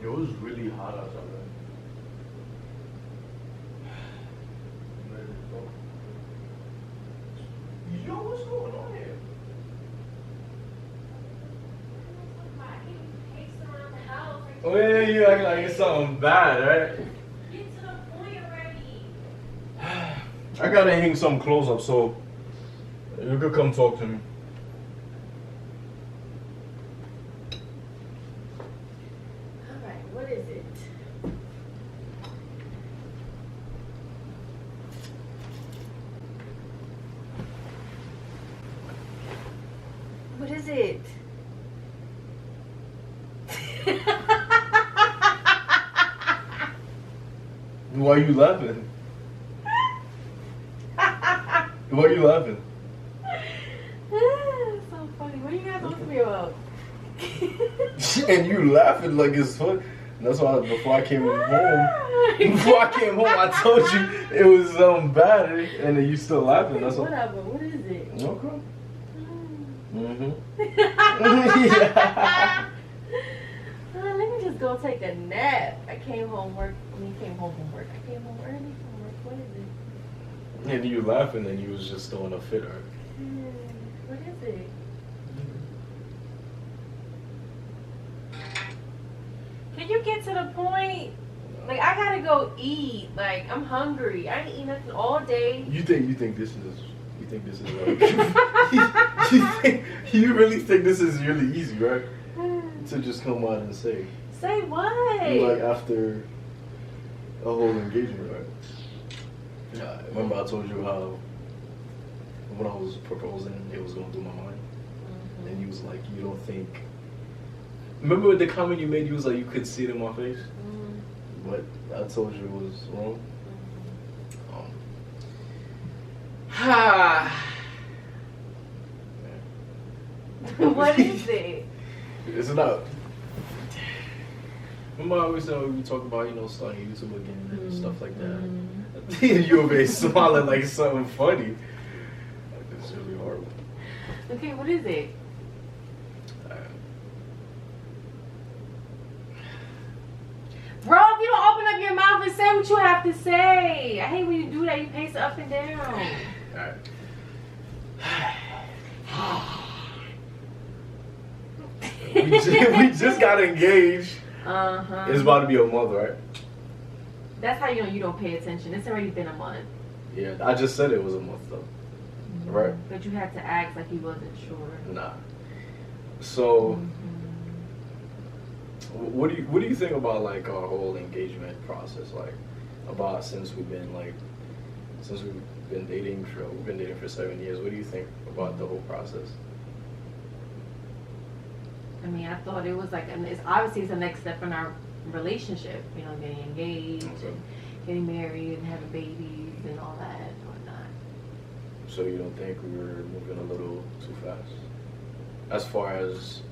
It was really hot outside, right? Yo, what's going on here? Oh yeah, you act like it's something bad, right? Get to the point already. I gotta hang some clothes up, so you could come talk to me. Alright, what is it? What is it? Why are you laughing? Why are you laughing? So funny. What are you guys talking to me about? And you laughing like it's fun. That's why before I came home, I told you it was bad, and then you still laughing. That's all. Whatever. What is it? Okay. Mm-hmm. Yeah. Let me just go take a nap. I came home from work. I came home early from work. What is it? And you laughing, and you was just throwing a fit, right? What is it? Can you get to the point? Like, I gotta go eat. Like, I'm hungry. I ain't eating nothing all day. You think this is like you really think this is really easy, right? To just come out and say. Say what? Like after a whole engagement, right? Yeah. Remember I told you how when I was proposing, it was going through my mind, and you was like, you don't think. Remember the comment you made? You was like, you could see it in my face, but I told you it was wrong. What is it? It's not. Remember I always said we talk about, starting YouTube again and stuff like that. You over here smiling like something funny. It's really horrible. Okay, what is it? Bro, if you don't open up your mouth and say what you have to say. I hate when you do that. You pace it up and down. Alright. we just got engaged. It's about to be a month, right? That's how you know you don't pay attention. It's already been a month. Yeah, I just said it was a month though. Right? But you had to act like you wasn't sure. Nah. So, what do you think about like our whole engagement process? Like, about since we've been dating for 7 years. What do you think about the whole process? I mean, I thought it was like, and it's obviously the next step in our relationship. Getting engaged, and getting married, and having babies, and all that and whatnot. So you don't think we were moving a little too fast, as far as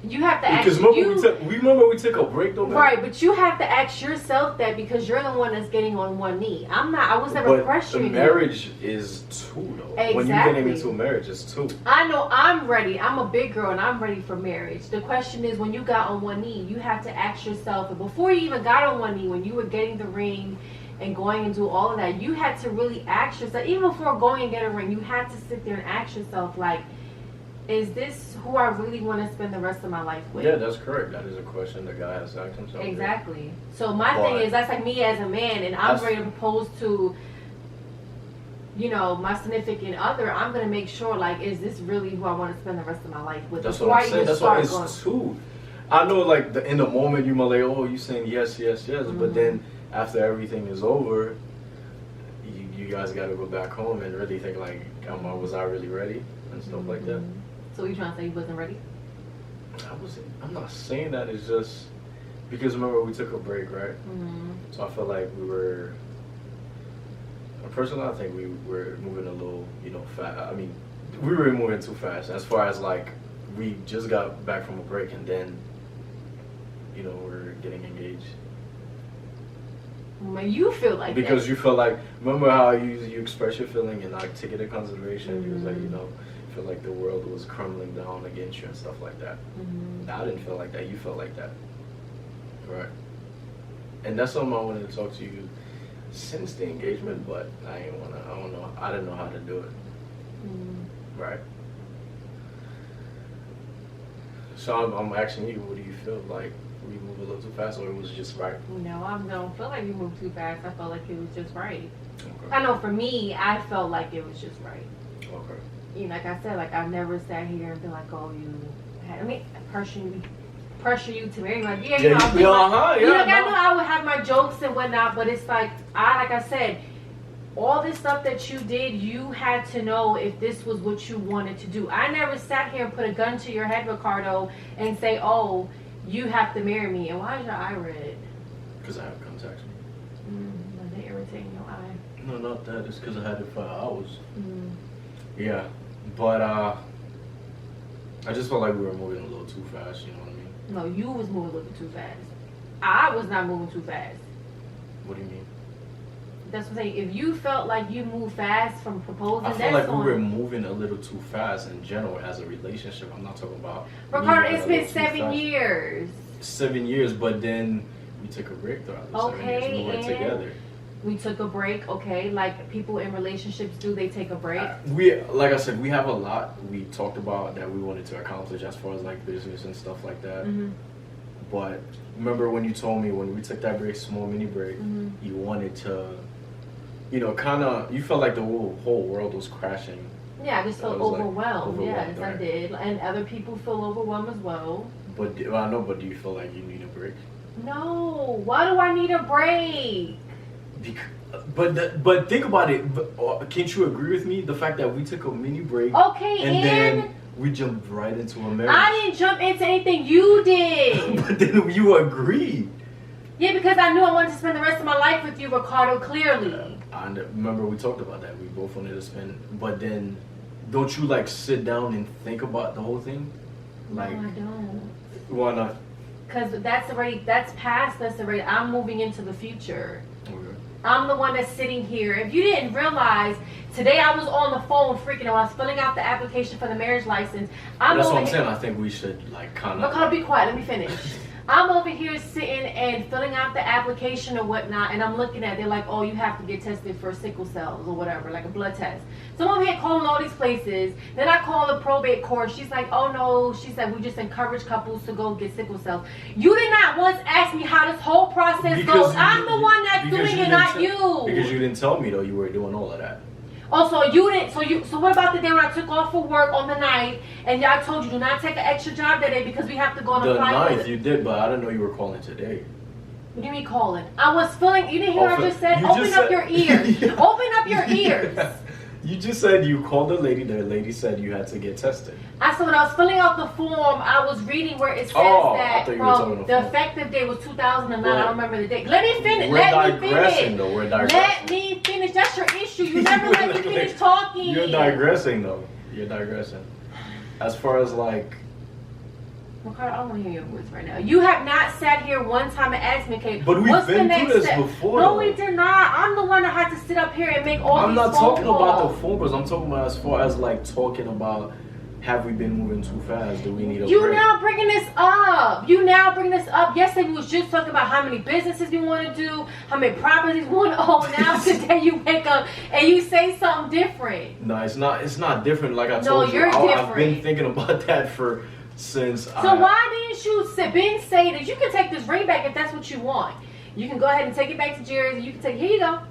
you have to because remember we took a break though, man? Right? But you have to ask yourself that because you're the one that's getting on one knee. I was never pressuring you. Marriage is two though. Exactly. When you're getting into a marriage, it's two. I know I'm ready. I'm a big girl and I'm ready for marriage. The question is, when you got on one knee, you have to ask yourself, and before you even got on one knee, when you were getting the ring and going and do all of that, you had to really ask yourself, even before going and get a ring, you had to sit there and ask yourself, like, is this who I really want to spend the rest of my life with? Yeah, that's correct. That is a question the guy has to ask himself. Exactly. So my thing is, that's like me as a man, and I'm ready to propose to, my significant other. I'm gonna make sure, like, is this really who I want to spend the rest of my life with? That's what I'm saying. That's why it's two. I know, like, in the moment you might like, oh, you saying yes, but then after everything is over, you guys got to go back home and really think like, was I really ready and stuff like that. So you trying to say you wasn't ready? I'm not saying that. It's just because remember we took a break, right? So I feel like we were. Personally, I think we were moving a little, fast. I mean, we were moving too fast. As far as like, we just got back from a break and then, we're getting engaged. When you feel like because that. You feel like, remember how you express your feeling and like take it into consideration. You was like, feel like the world was crumbling down against you and stuff like that. I didn't feel like that. You felt like that. Right. And that's something I wanted to talk to you since the engagement, but I didn't know how to do it. Right. So I'm asking you, what do you feel like? We move a little too fast, or it was just right? No, I don't feel like we moved too fast. I felt like it was just right. Okay. I know for me, I felt like it was just right. Okay. You know, like I said, like I never sat here and been like, oh, pressure you to marry. Like, yeah, you know, you know, like, I know I would have my jokes and whatnot, but it's like I said, all this stuff that you did, you had to know if this was what you wanted to do. I never sat here and put a gun to your head, Ricardo, and say, oh, you have to marry me. And why is your eye red? Because I have contacts. Was it irritating your eye? No, not that. It's because I had it for hours. Yeah, but I just felt like we were moving a little too fast. You know what I mean? No, you was moving a little too fast. I was not moving too fast. What do you mean? That's what I'm saying. If you felt like you moved fast from proposing, I feel like we were moving a little too fast in general as a relationship. I'm not talking about. Ricardo, it's been 7 years. 7 years, but then we took a break throughout the 7 years. We weren't together. We took a break, okay? Like people in relationships do, they take a break. Like I said, we have a lot we talked about that we wanted to accomplish as far as like business and stuff like that. But remember when you told me when we took that break, small mini break, you wanted to, you know, kind of, you felt like the whole world was crashing. Yeah, I just felt overwhelmed. Like, yes, right? I did. And other people feel overwhelmed as well. But I know, but do you feel like you need a break? No. Why do I need a break? But think about it. Can't you agree with me? The fact that we took a mini break. Okay, and then we jumped right into a marriage. I didn't jump into anything. You did. But then you agreed. Yeah, because I knew I wanted to spend the rest of my life with you, Ricardo, clearly. I remember we talked about that. We both wanted to spend. But then, don't you like sit down and think about the whole thing? Like, no, I don't. Why not? Because that's past us already. I'm moving into the future. Okay. I'm the one that's sitting here. If you didn't realize, today I was on the phone freaking out. I was filling out the application for the marriage license. That's what I'm saying. I think we should like kind of. Ricardo, be quiet. Let me finish. I'm over here sitting and filling out the application or whatnot, and I'm looking at it. They're like, oh, you have to get tested for sickle cells or whatever, like a blood test. So I'm over here calling all these places. Then I call the probate court. She's like, oh no. She said, we just encourage couples to go get sickle cells. You did not once ask me how this whole process goes. I'm the one that's doing it, not you. Because you didn't tell me though you were doing all of that. Oh, so you didn't. So what about the day when I took off for work on the 9th, and y'all told you do not take an extra job that day because we have to go on a flight? The 9th you did, but I didn't know you were calling today. What do you mean calling? I was feeling. You didn't hear what I just said? Open up your ears. Open up your ears. You just said you called the lady. The lady said you had to get tested. I said when I was filling out the form, I was reading where it says that from the effective date was 2009. I don't remember the date. Let me finish. Let me finish. Though. We're digressing. Let me finish. That's your issue. You never let me finish talking. You're digressing though. You're digressing. As far as like. Ricardo, I don't want to hear your voice right now. You have not sat here one time and asked me, okay, but we've been through this before. No, we did not. I'm the one that had to sit up here and make all these phone calls. I'm not talking about the phone calls. I'm talking about as far as like talking about, have we been moving too fast? Do we need a break? You now bringing this up. Yesterday we was just talking about how many businesses we want to do, how many properties we want to own. Now today you wake up and you say something different. No, it's not. It's not different. Like I told you, I've been thinking about that since. So why didn't you say that you can take this ring back if that's what you want? You can go ahead and take it back to Jerry's. You can take. Here you go.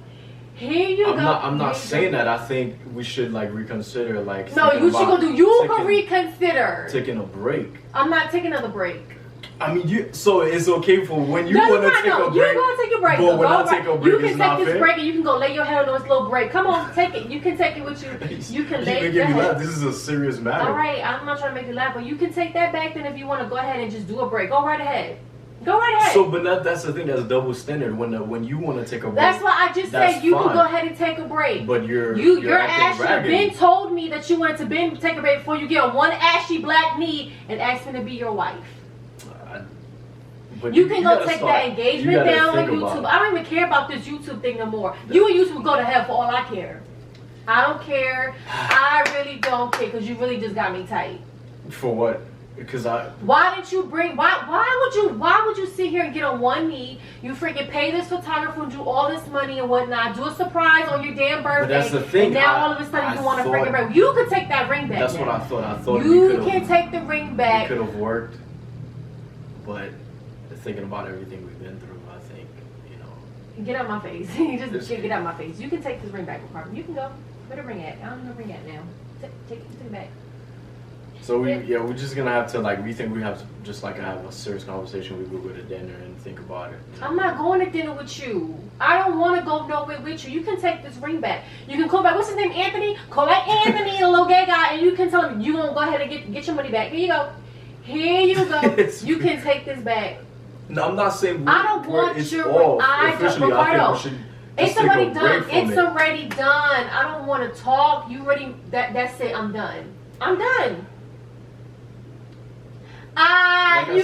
Here you go. I'm not saying that. I think we should like reconsider. Like no, you should go do. You can reconsider taking a break. I'm not taking another break. I mean, so it's okay for when you want to take a break. You're going to take a break. But when I take a break, you can take this break and you can go lay your head on this little break. Come on, take it. You can take it with you. You can lay your head. This is a serious matter. All right, I'm not trying to make you laugh, but you can take that back then if you want to go ahead and just do a break. Go right ahead. Go right ahead. So, but that's the thing. That's double standard. When you want to take a break, that's why I just said you can go ahead and take a break. But your ass should have been told me that you wanted to take a break before you get on one ashy black knee and ask me to be your wife. But you can go take that engagement down on YouTube. I don't even care about this YouTube thing no more. You and YouTube go to hell for all I care. I don't care. I really don't care because you really just got me tight. For what? Because Why didn't you bring? Why would you sit sit here and get on one knee. You freaking pay this photographer and do all this money and whatnot. Do a surprise on your damn birthday. But that's the thing. And now all of a sudden you want to freaking ring. You could take that ring back. That's what I thought. I thought you can take the ring back. It could have worked, but thinking about everything we've been through, I think, you know. Get out my face. You just get out my face. You can take this ring back, Ricardo. You can go. Where the ring at? I don't know where the ring at now. Take it back. So we're just gonna have to we think we have to just have a serious conversation. We go to dinner and think about it. I'm not going to dinner with you. I don't want to go nowhere with you. You can take this ring back. You can call back. What's his name? Anthony. Call back Anthony, the little gay guy, and you can tell him you gonna go ahead and get your money back. Here you go. Here you go. You can take this back. No, I'm not saying I don't want your ring. I don't, Ricardo. It's already done. It's already done. I don't want to talk. You already. That's it. I'm done. I'm done. I don't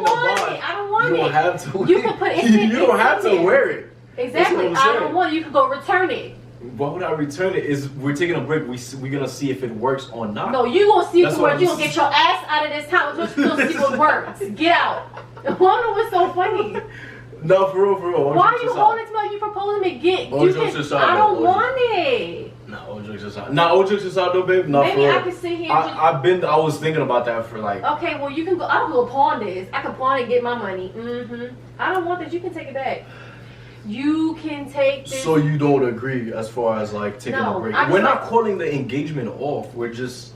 want it. I don't want it. You don't have to. You can put it in. You don't have to wear it. Exactly. I don't want it. You can go return it. Why would I return it? We're taking a break. We're gonna see if it works or not. No, you gonna see if it works. You gonna get your ass out of this house. You gonna see what works. Get out. I don't know what's so funny. No, for real. Why are you holding it to me? You proposing me? I don't want it. No, all jokes aside. No, all jokes aside though, babe. No, maybe I can sit here. I was thinking about that for Okay, well you can go. I'll go pawn this. I can pawn it and get my money. I don't want this. You can take it back. You can take this. So you don't agree as far as taking a break? We're not calling the engagement off. We're just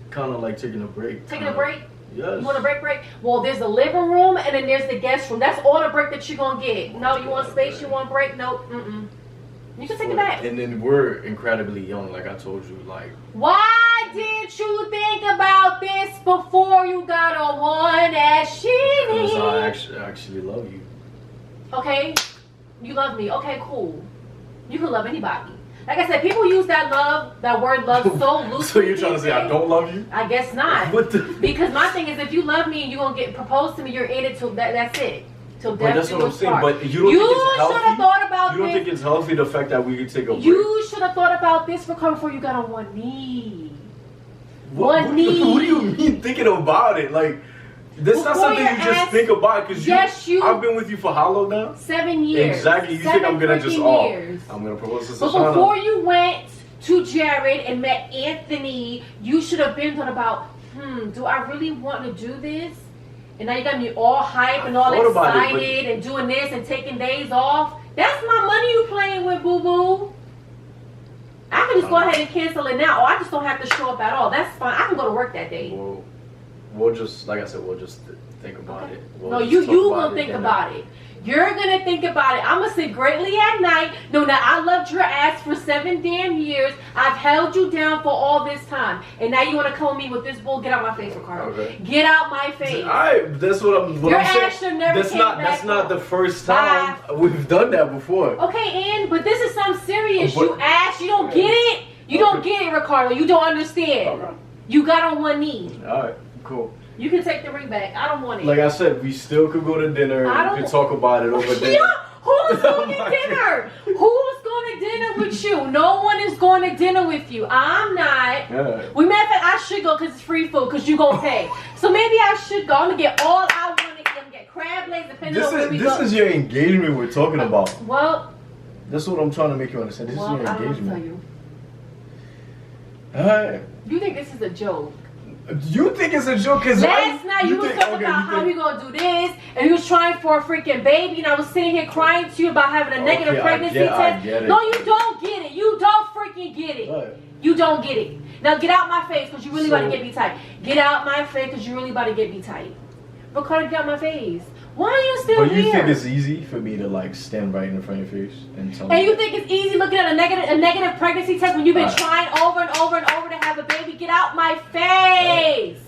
kind of taking a break. Taking a break? Yes. You want a break? Well, there's the living room and then there's the guest room. That's all the break that you're gonna get. No, you want space? You want break? Nope. You can take it back. And then we're incredibly young, like I told you. Why didn't you think about this before you got on one as she needs? Because I actually love you. Okay. You love me. Okay, cool. You can love anybody. Like I said, people use that word love so loosely. So you're trying to say I don't love you? I guess not. Because my thing is, if you love me and you're going to get proposed to me, you're in it till that's it. Till death that's what I'm saying. But you don't think it's healthy? You should have thought about this. You don't think it's healthy, the fact that we could take a break? You should have thought about this before you got on one knee. One knee. What do you mean thinking about it? That's not something you just think about because I've been with you for how long now? 7 years. Exactly. You think I'm gonna I'm gonna propose to Sashana. But before you went to Jared and met Anthony, you should have been thought about, do I really want to do this? And now you got me all hype and all excited and doing this and taking days off. That's my money you playing with, boo boo. I can just go ahead and cancel it now, or I just don't have to show up at all. That's fine. I can go to work that day. Well, we'll just, like I said, we'll just think about it. No, you gonna think about it. You're gonna think about it. I'm gonna sit greatly at night. No, now I loved your ass for 7 damn years. I've held you down for all this time, and now you wanna come me with this bull? Get out my face, Ricardo. Okay. Get out my face. That's what I'm. Your ass should never came back. That's not the first time we've done that before. Okay, but this is something serious. You don't get it. You don't get it, Ricardo. You don't understand. Okay. You got on one knee. All right. Cool. You can take the ring back. I don't want it. Like I said, we still could go to dinner. We could talk about it over dinner. Yeah, who's going to dinner? Who's going to dinner with you? No one is going to dinner with you. I'm not. Yeah. We matter of fact, I should go because it's free food because you going to pay. So maybe I should go. I'm going to get all I want to get. I'm going to get crab legs depending on where we go. This is your engagement we're talking about. Well. That's what I'm trying to make you understand. This is your engagement. I don't know what to tell you. Alright. You think this is a joke? You think it's a joke? Cause last night you was talking about how we gonna do this, and you was trying for a freaking baby, and I was sitting here crying to you about having a negative pregnancy test. No, you don't get it. You don't freaking get it. Right. You don't get it. Now get out my face, cause you really about to get me tight. Get out my face, cause you really about to get me tight. Ricardo, get out my face. Why are you still here? But you think it's easy for me to stand right in front of your face and tell me? And you think it's easy looking at a negative pregnancy test when you've been trying over and over and over to have a baby? Get out my face.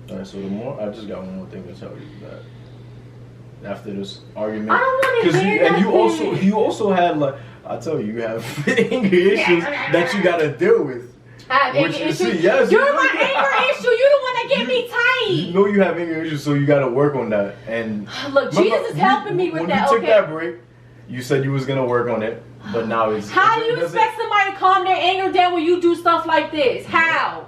Alright, so I just got one more thing to tell you that after this argument, I don't want to hear and you also had I tell you have anger issues that you gotta deal with. I have anger issues. Yes, you're my anger issue. You the one that get me tight. You know you have anger issues, so you got to work on that. And look, Jesus is helping me with that. When you took that break, you said you was gonna work on it, but now it's. How do you expect somebody to calm their anger down when you do stuff like this? How?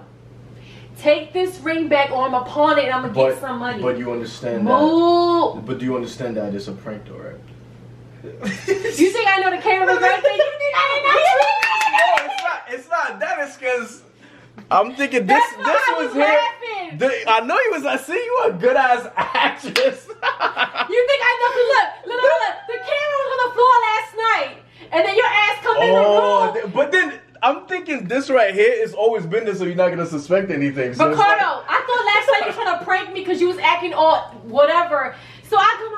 take this ring back or I'm gonna pawn it and I'm gonna get some money. But you understand Move. that. But do you understand that it's a prank though, right? You think I know the camera was right there? You think I didn't know? No, it's not that. It's because I'm thinking this was here. Laughing. I know you was. I see you a good ass actress. You think I know? Look. The camera was on the floor last night, and then your ass come in the room. But then I'm thinking this right here has always been there, so you're not gonna suspect anything. So Ricardo, I thought last night you were trying to prank me because you was acting all whatever. So I come,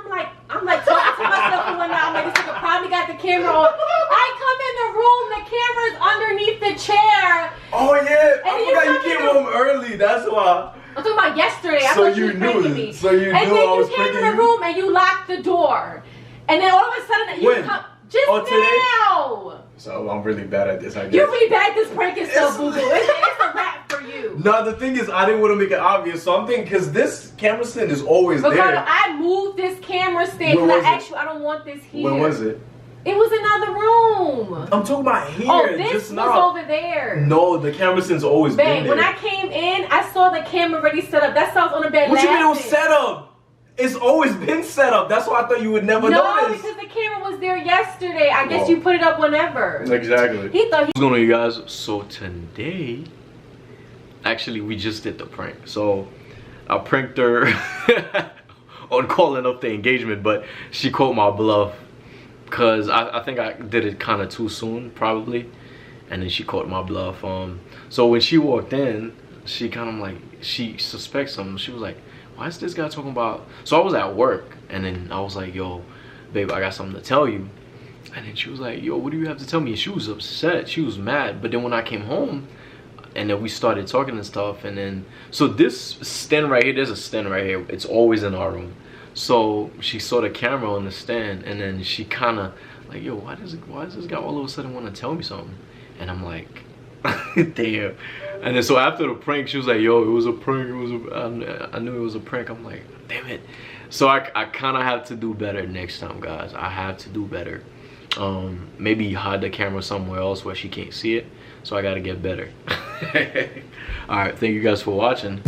I'm like talking to myself and whatnot. I'm like, this nigga probably got the camera on. I come in the room, the camera's underneath the chair. Oh yeah, And I forgot you came home early. That's why. I'm talking about yesterday. I So thought you you was knew pranking it. me. So you and knew then I was you came in pranking the you? room and you locked the door. And then all of a sudden you When? come just today? now. So I'm really bad at this, I guess. You're really bad at this pranking stuff, boo boo. It's a wrap for you. No, the thing is, I didn't want to make it obvious, so I'm thinking because this camera stand is always Ricardo, there. I moved this camera stand Where because was I it? asked you I don't want this here. Where was it? It was another room. I'm talking about here. Oh, this just was now. over there. No, the camera stand's always been Babe, there. when I came in, I saw the camera already set up. That's why I was on the bed What you laughing. mean it was set up? It's always been set up. That's why I thought you would never No, notice. because the camera was there yesterday. I guess Whoa. you put it up whenever. Exactly. He thought he What's going on, you guys? So today, actually, we just did the prank. So I pranked her on calling up the engagement, but she called my bluff because I think I did it kind of too soon, probably, and then she called my bluff. So when she walked in, she kind of like she suspects something. She was like, "Why is this guy talking about?" So I was at work, and then I was like, "Yo, babe, I got something to tell you." And then she was like, "Yo, what do you have to tell me?" And she was upset. She was mad. But then when I came home, and then we started talking and stuff, and then so this stand right here, there's a stand right here. It's always in our room. So she saw the camera on the stand, and then she kind of like, "Yo, why does this guy all of a sudden want to tell me something?" And I'm like, damn. And then so after the prank, she was like, "Yo, it was a prank. I knew it was a prank." I'm like, damn it. So I kind of have to do better next time, guys. I have to do better. Maybe hide the camera somewhere else where she can't see it. So I gotta get better. All right, thank you guys for watching.